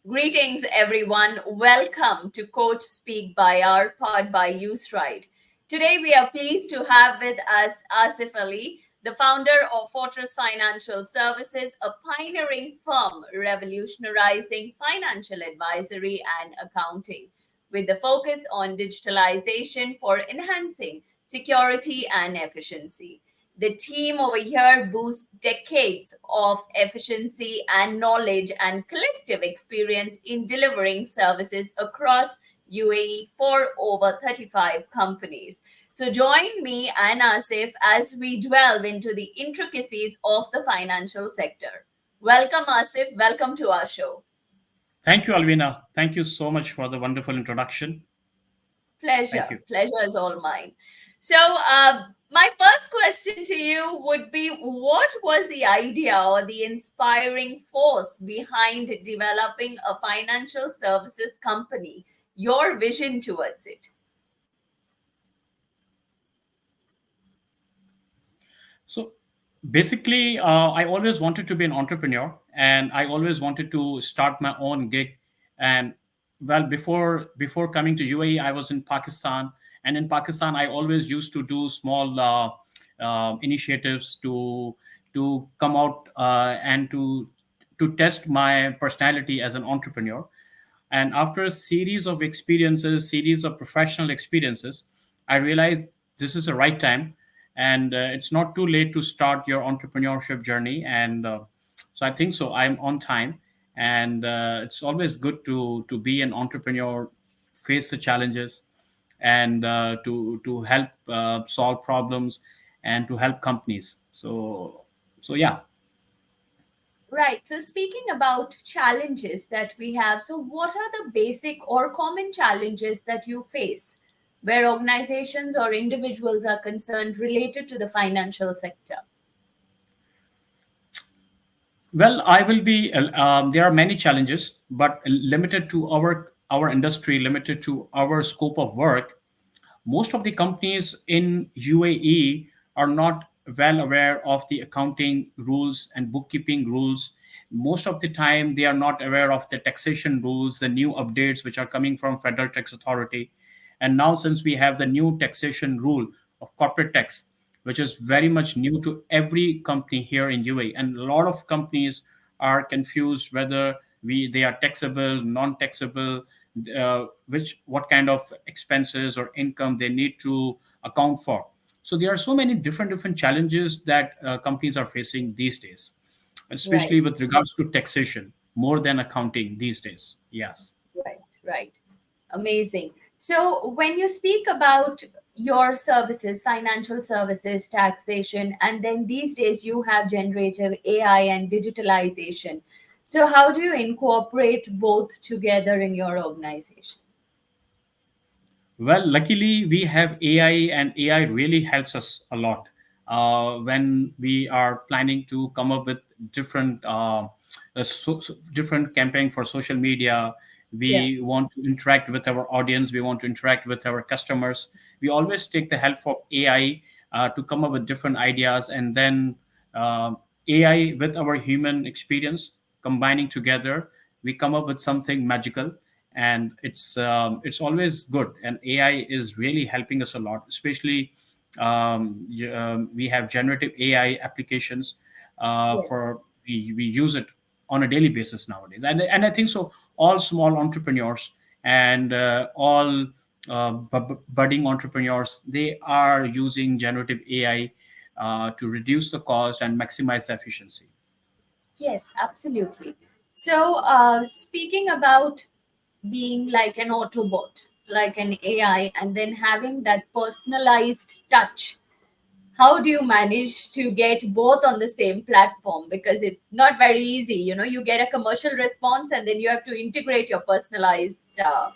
Greetings, everyone. Welcome to Coach Speak by Our Pod by USRide. Today, we are pleased to have with us Asif Ali, the founder of Fortress Financial Services, a pioneering firm revolutionizing financial advisory and accounting, with the focus on digitalization for enhancing security and efficiency. The team over here boasts decades of efficiency and knowledge and collective experience in delivering services across UAE for over 35 companies. So join me and Asif as we delve into the intricacies of the financial sector. Welcome, Asif. Welcome to our show. Thank you, Alvina. Thank you so much for the wonderful introduction. Thank Pleasure. you. Pleasure is all mine. So, my first question to you would be, what was the idea or the inspiring force behind developing a financial services company, your vision towards it? So basically, I always wanted to be an entrepreneur, and I always wanted to start my own gig. And well, before coming to UAE, I was in Pakistan, and in Pakistan, I always used to do small initiatives to come out and to test my personality as an entrepreneur. And after a series of professional experiences, I realized this is the right time, and it's not too late to start your entrepreneurship journey. And so I think so. I'm on time, and it's always good to be an entrepreneur, face the challenges, and to help solve problems and to help companies. So yeah. Right. So, speaking about challenges that we have, so what are the basic or common challenges that you face where organizations or individuals are concerned related to the financial sector? Well, I will be. There are many challenges, but limited to our industry, limited to our scope of work. Most of the companies in UAE are not well aware of the accounting rules and bookkeeping rules. Most of the time, they are not aware of the taxation rules, the new updates which are coming from Federal Tax Authority. And now, since we have the new taxation rule of corporate tax, which is very much new to every company here in UAE, and a lot of companies are confused whether they are taxable, non-taxable, which what kind of expenses or income they need to account for. So there are so many different challenges that companies are facing these days, Right. especially with regards to taxation, more than accounting these days. Yes. Right, right. Amazing. So, when you speak about your services, financial services, taxation, and then these days you have generative AI and digitalization. So, how do you incorporate both together in your organization? Well, luckily we have AI, and AI really helps us a lot when we are planning to come up with different campaign for social media. Yeah. We want to interact with our audience. We want to interact with our customers. We always take the help of AI to come up with different ideas, and then uh, AI with our human experience combining together, we come up with something magical. And it's always good, and AI is really helping us a lot, especially we have generative AI applications Yes. for we use it on a daily basis nowadays. And I think so all small entrepreneurs and all budding entrepreneurs, they are using generative AI to reduce the cost and maximize the efficiency. Yes, absolutely. So, speaking about being like an Autobot, like an AI, and then having that personalized touch, how do you manage to get both on the same platform? Because it's not very easy. You get a commercial response and then you have to integrate your personalized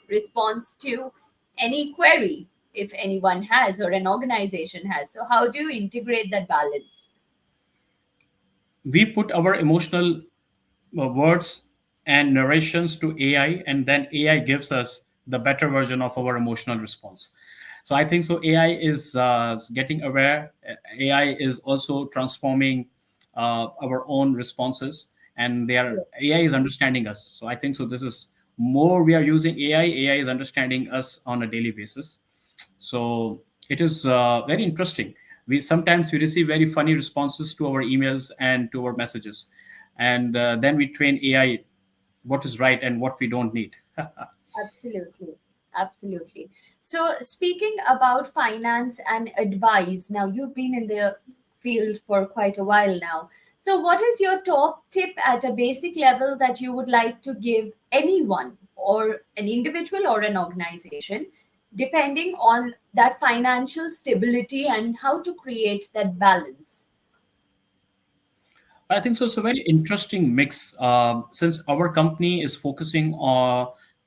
response to any query, if anyone has or an organization has. So, how do you integrate that balance? We put our emotional words and narrations to AI, and then AI gives us the better version of our emotional response. So I think so. AI is getting aware. AI is also transforming our own responses, and Yeah. their AI is understanding us. So I think so. This is more we are using AI. AI is understanding us on a daily basis. So it is very interesting. We sometimes we receive very funny responses to our emails and to our messages, and then we train AI what is right and what we don't need. Absolutely. Absolutely. So, speaking about finance and advice, now you've been in the field for quite a while now. So, what is your top tip at a basic level that you would like to give anyone, or an individual or an organization, depending on that financial stability and how to create that balance? I think so. It's a very interesting mix since our company is focusing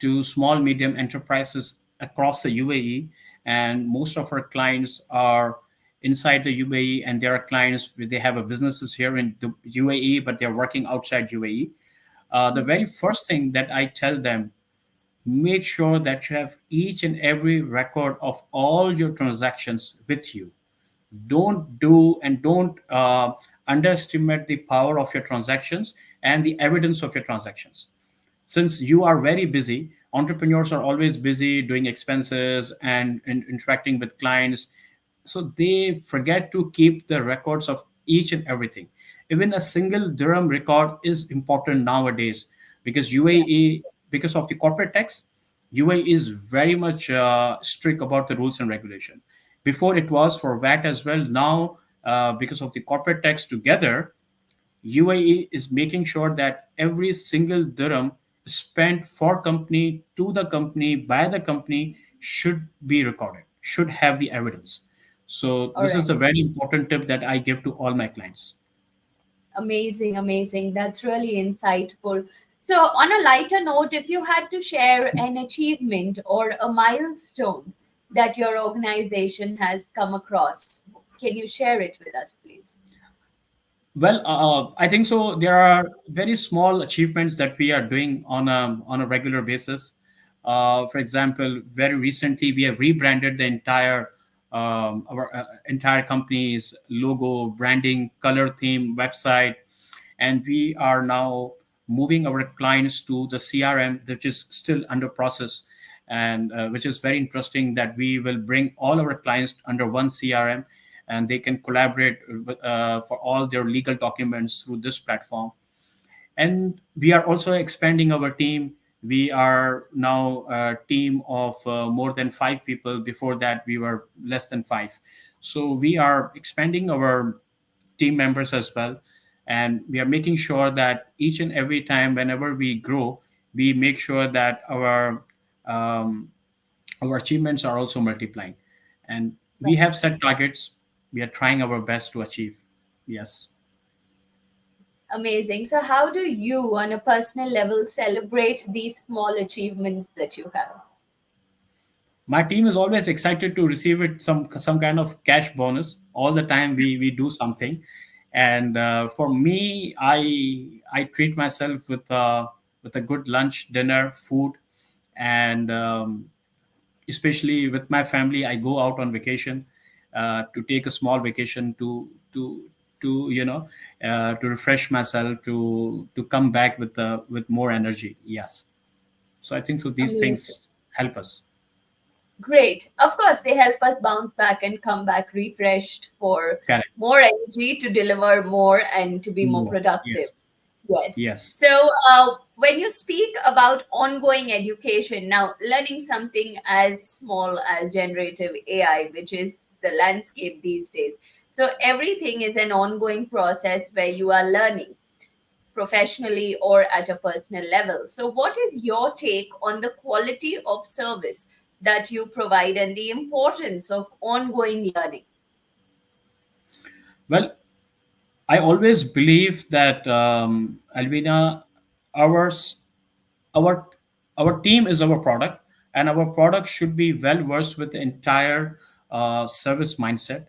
to small, medium enterprises across the UAE, and most of our clients are inside the UAE, and there are clients they have a businesses here in the UAE, but they're working outside UAE. The very first thing that I tell them, make sure that you have each and every record of all your transactions with you. Don't underestimate the power of your transactions and the evidence of your transactions. Since you are very busy, entrepreneurs are always busy doing expenses and interacting with clients, so they forget to keep the records of each and everything. Even a single dirham record is important nowadays, because Yeah. UAE, because of the corporate tax, UAE is very much strict about the rules and regulation. Before it was for VAT as well. Now, because of the corporate tax together, UAE is making sure that every single dirham spent for company, to the company, by the company, should be recorded, should have the evidence. So All this right. is a very important tip that I give to all my clients. Amazing, amazing. That's really insightful. So, on a lighter note, if you had to share an achievement or a milestone that your organization has come across, can you share it with us, please? Well, I think so. There are very small achievements that we are doing on a regular basis. For example, very recently we have rebranded the entire our entire company's logo, branding, color theme, website, and we are now moving our clients to the CRM, which is still under process, and which is very interesting that we will bring all our clients under one CRM, and they can collaborate for all their legal documents through this platform. And we are also expanding our team. We are now a team of more than 5 people. Before that we were less than 5. So we are expanding our team members as well, and we are making sure that each and every time whenever we grow, we make sure that um, our achievements are also multiplying, and we have set targets. We are trying our best to achieve. Yes. Amazing. So, how do you, on a personal level, celebrate these small achievements that you have? My team is always excited to receive it, some kind of cash bonus. All the time we do something, and for me, I treat myself with a good lunch, dinner, food, and especially with my family, I go out on vacation, to take a small vacation to to refresh myself, to come back with more energy. Yes. So I think so these Amazing. things help us. Great. Of course, they help us bounce back and come back refreshed for Correct. more energy to deliver more and to be more More. productive. Yes. Yes. Yes. So, when you speak about ongoing education, now learning something as small as generative AI, which is the landscape these days. So, everything is an ongoing process where you are learning professionally or at a personal level. So, what is your take on the quality of service that you provide and the importance of ongoing learning? Well, I always believe that, Alvina, ours, our our team is our product, and our product should be well versed with the entire service mindset,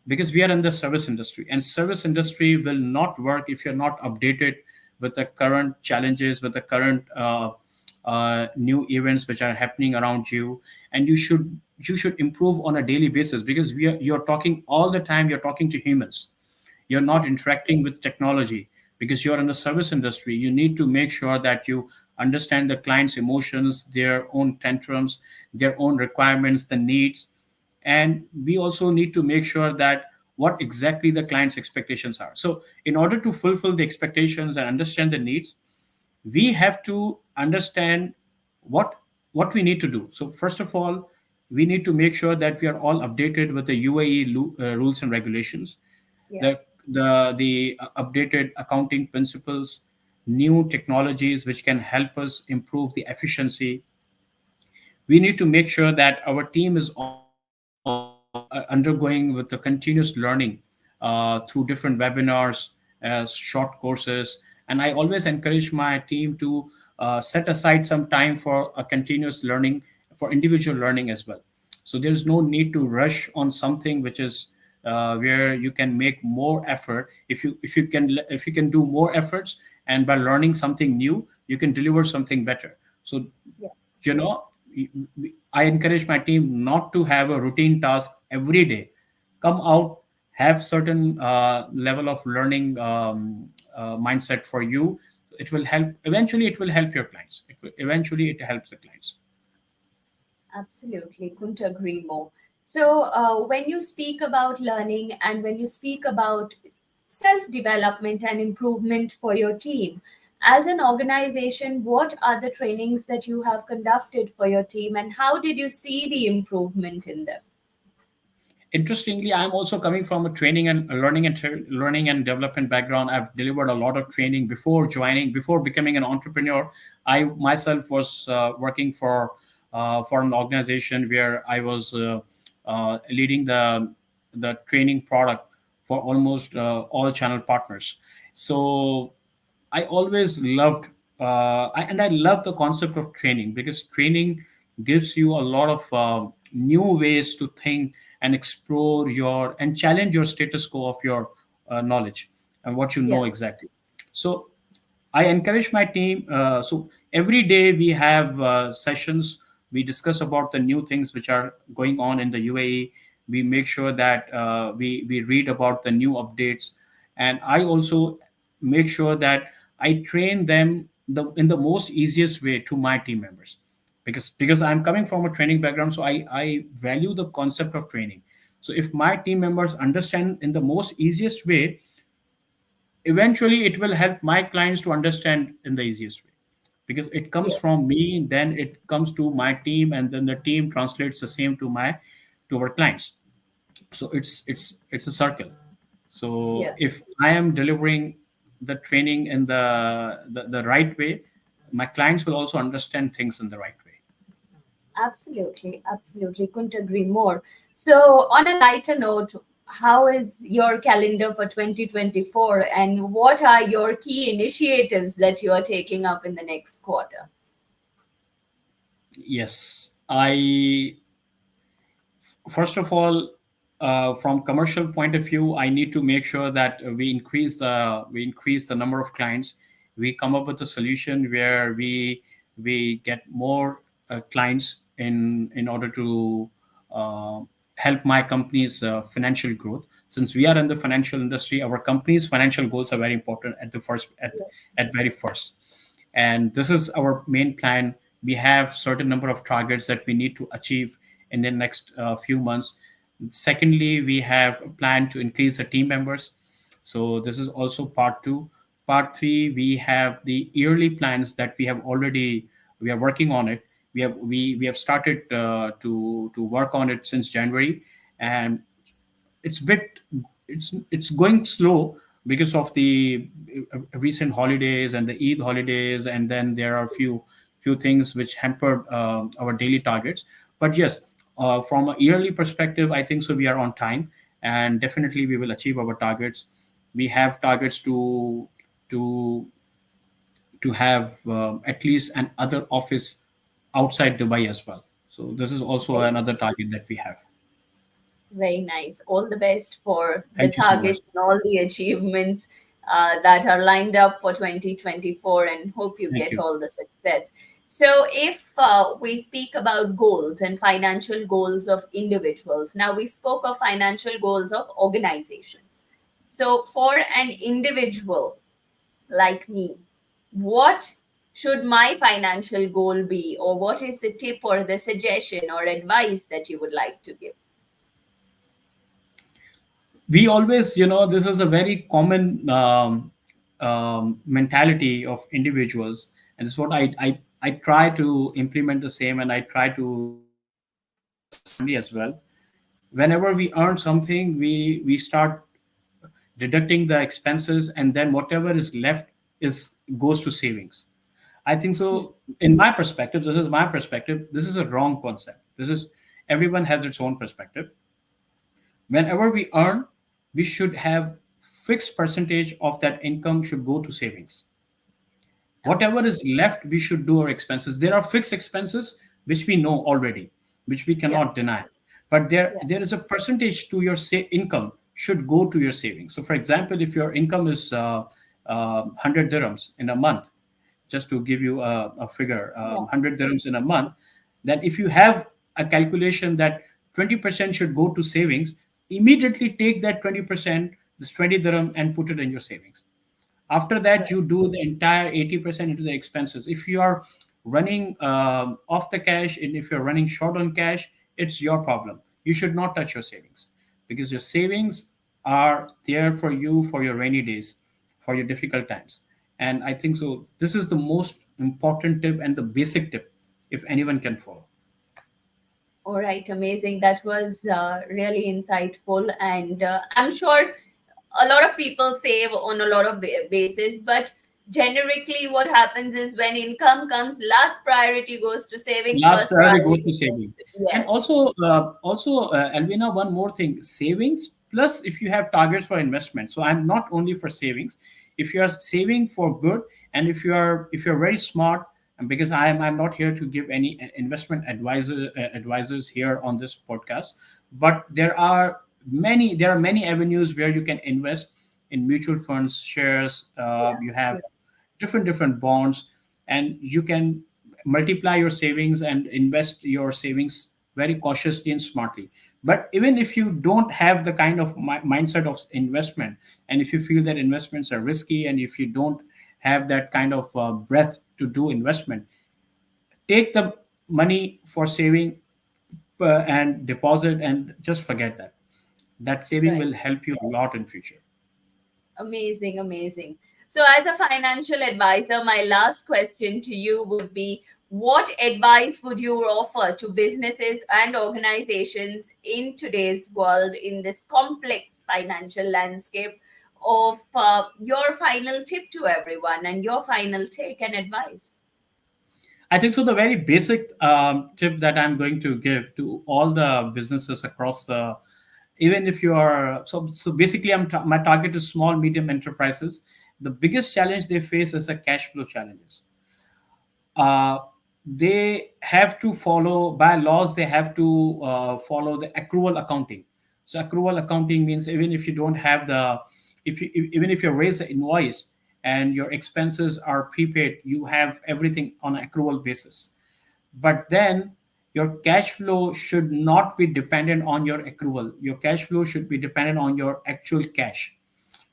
because we are in the service industry, and service industry will not work if you're not updated with the current challenges, with the current new events which are happening around you. And you should improve on a daily basis, because you're talking all the time, you're talking to humans, you're not interacting with technology, because you're in the service industry. You need to make sure that you understand the client's emotions, their own tantrums, their own requirements, the needs. And we also need to make sure that what exactly the client's expectations are. So in order to fulfill the expectations and understand the needs, we have to understand what what we need to do. So first of all, we need to make sure that we are all updated with the UAE rules and regulations, Yeah. the updated accounting principles, new technologies which can help us improve the efficiency. We need to make sure that our team is also undergoing with the continuous learning through different webinars, short courses. And I always encourage my team to set aside some time for a continuous learning, for individual learning as well. So there's no need to rush on something which is where you can make more effort. If you can do more efforts, and by learning something new, you can deliver something better. So Yeah. you know I encourage my team not to have a routine task every day. Come out, have certain level of learning mindset for you. It will help, eventually it will help your clients. Eventually it helps the clients. Absolutely, couldn't agree more. So, when you speak about learning and when you speak about self development and improvement for your team, as an organization, what are the trainings that you have conducted for your team and how did you see the improvement in them? Interestingly, I'm also coming from a training and learning and development background. I've delivered a lot of training before becoming an entrepreneur. I myself was working for an organization where I was leading the training product for almost all channel partners. So I always loved, and I love the concept of training, because training gives you a lot of new ways to think and explore your and challenge your status quo of your knowledge and what you Yeah. know exactly. So I encourage my team. So every day we have sessions. We discuss about the new things which are going on in the UAE. We make sure that we read about the new updates, and I also make sure that I train them in the most easiest way to my team members, because I'm coming from a training background. So I value the concept of training. So if my team members understand in the most easiest way, eventually it will help my clients to understand in the easiest way, because it comes Yes. from me, then it comes to my team, and then the team translates the same to our clients. So it's a circle. So Yeah. if I am delivering the training in the right way, my clients will also understand things in the right way. Absolutely, absolutely. Couldn't agree more. So, on a lighter note, how is your calendar for 2024 and what are your key initiatives that you are taking up in the next quarter? Yes, I first of all, from commercial point of view, I need to make sure that we increase the number of clients. We come up with a solution where we get more clients in order to uh, help my company's financial growth. Since we are in the financial industry, our company's financial goals are very important at very first, and this is our main plan. We have certain number of targets that we need to achieve in the next few months. Secondly, we have a plan to increase the team members. So this is also part two. Part three, we have the yearly plans that we are working on it. We have started to work on it since January, and it's bit it's going slow because of the recent holidays and the Eid holidays, and then there are few things which hampered our daily targets. But yes, from a yearly perspective, I think so we are on time, and definitely we will achieve our targets. We have targets to to have at least an other office outside Dubai as well. So this is also Very, another target that we have. very nice. All the best for the Thank you so much. targets and all the achievements that are lined up for 2024 and hope you Thank get you. all the success. So, if we speak about goals and financial goals of individuals, now we spoke of financial goals of organizations. So, for an individual, like me, what should my financial goal be, or what is the tip or the suggestion or advice that you would like to give? We always, this is a very common mentality of individuals, and it's what I try to implement the same, and I try to implement in my family as well. Whenever we earn something, we start deducting the expenses, and then whatever is left is goes to savings. I think Hmm. so. In my perspective, this is my perspective. This is a wrong concept. This is Everyone has its own perspective. Whenever we earn, we should have fixed percentage of that income should go to savings. Okay. Whatever is left, we should do our expenses. There are fixed expenses which we know already, which we Yeah. cannot deny, but there Yeah. there is a percentage to your income should go to your savings. So for example, if your income is 100 dirhams in a month, just to give you a figure, Yeah. 100 dirhams in a month, then if you have a calculation that 20% should go to savings, immediately take that 20%, this 20 dirham, and put it in your savings. After that, Right. you do the entire 80% into the expenses. If you are running off the cash, and if you're running short on cash, it's your problem. You should not touch your savings, because your savings are there for you for your rainy days, for your difficult times. And I think so this is the most important tip and the basic tip, if anyone can follow. All right, amazing. That was really insightful, and I'm sure a lot of people save on a lot of basis, but generically, what happens is when income comes, last priority goes to saving, Last first priority goes priority to goes saving. to, And yes, Alvina, one more thing: savings plus if you have targets for investment. So I'm not only for savings. If you are saving for good, and if you're very smart, and because I'm not here to give any investment advisors here on this podcast, but there are many avenues where you can invest in mutual funds, shares. yeah, You have yeah, different bonds, and you can multiply your savings and invest your savings very cautiously and smartly. But even if you don't have the kind of mindset of investment, and if you feel that investments are risky, and if you don't have that kind of breadth to do investment, take the money for saving and deposit, and just forget that saving right. will help you a lot in future. Amazing, amazing. So, as a financial advisor, my last question to you would be, what advice would you offer to businesses and organizations in today's world, in this complex financial landscape? Of your final tip to everyone and your final take and advice. I think so. The very basic tip that I'm going to give to all the businesses across the, even if you are, so basically, my target is small, medium enterprises. The biggest challenge they face is the cash flow challenges. uh, they have to follow by laws, they have to follow the accrual accounting. So accrual accounting means even if you don't have the, even if you raise the invoice and your expenses are prepaid, you have everything on an accrual basis. But then your cash flow should not be dependent on your accrual. Your cash flow should be dependent on your actual cash.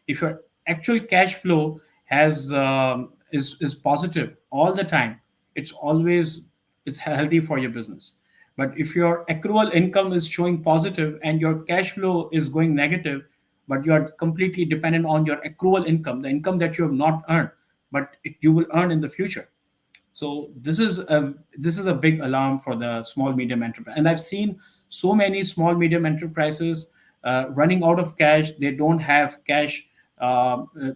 If your actual cash flow is positive all the time, it's always, it's healthy for your business. But if your accrual income is showing positive and your cash flow is going negative, but you are completely dependent on your accrual income, the income that you have not earned, but you will earn in the future. So this is a big alarm for the small medium enterprise, and I've seen so many small medium enterprises running out of cash. They don't have cash, the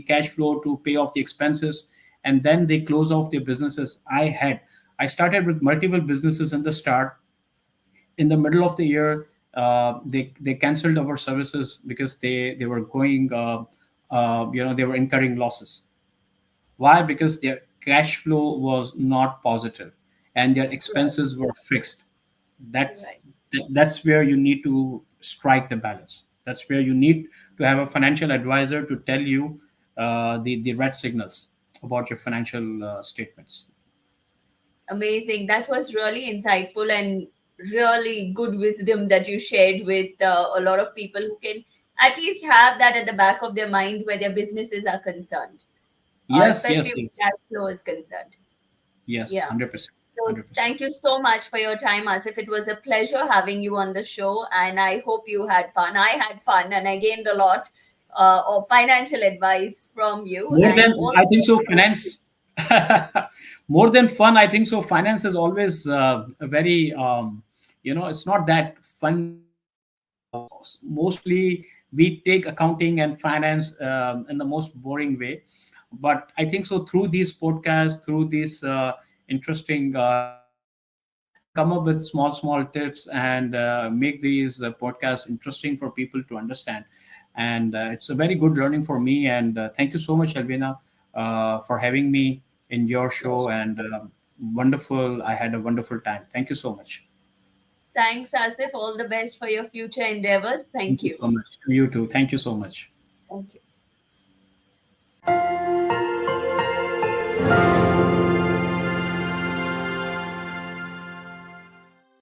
cash flow to pay off the expenses, and then they close off their businesses. I started with multiple businesses in the start. In the middle of the year, they canceled our services because they were going, they were incurring losses. Why? Because their cash flow was not positive and their Right, expenses were fixed. That's right. that's where you need to strike the balance. That's where you need to have a financial advisor to tell you the red signals about your financial statements. Amazing. That was really insightful and really good wisdom that you shared with a lot of people who can at least have that at the back of their mind where their businesses are concerned, Yes, especially yes, when yes, cash flow is concerned. yes, Yeah. 100%, So 100%. thank you so much for your time, Asif. It was a pleasure having you on the show, and I hope you had fun. I had fun, and I gained a lot of financial advice from you. More And than, all I the think best so, for your future. finance. More than fun, I think so. Finance is always a very, it's not that fun. Mostly we take accounting and finance in the most boring way. But I think so, through these podcasts, through these interesting topics, I come up with small, small tips and make these podcasts interesting for people to understand. And it's a very good learning for me. And thank you so much, Alvina, for having me in your show. Pleasure. And wonderful, I had a wonderful time. Thank you so much. Thanks, Asif. All the best for your future endeavors. Thank Thank you you. so much. You too. Thank you so much. Thank you.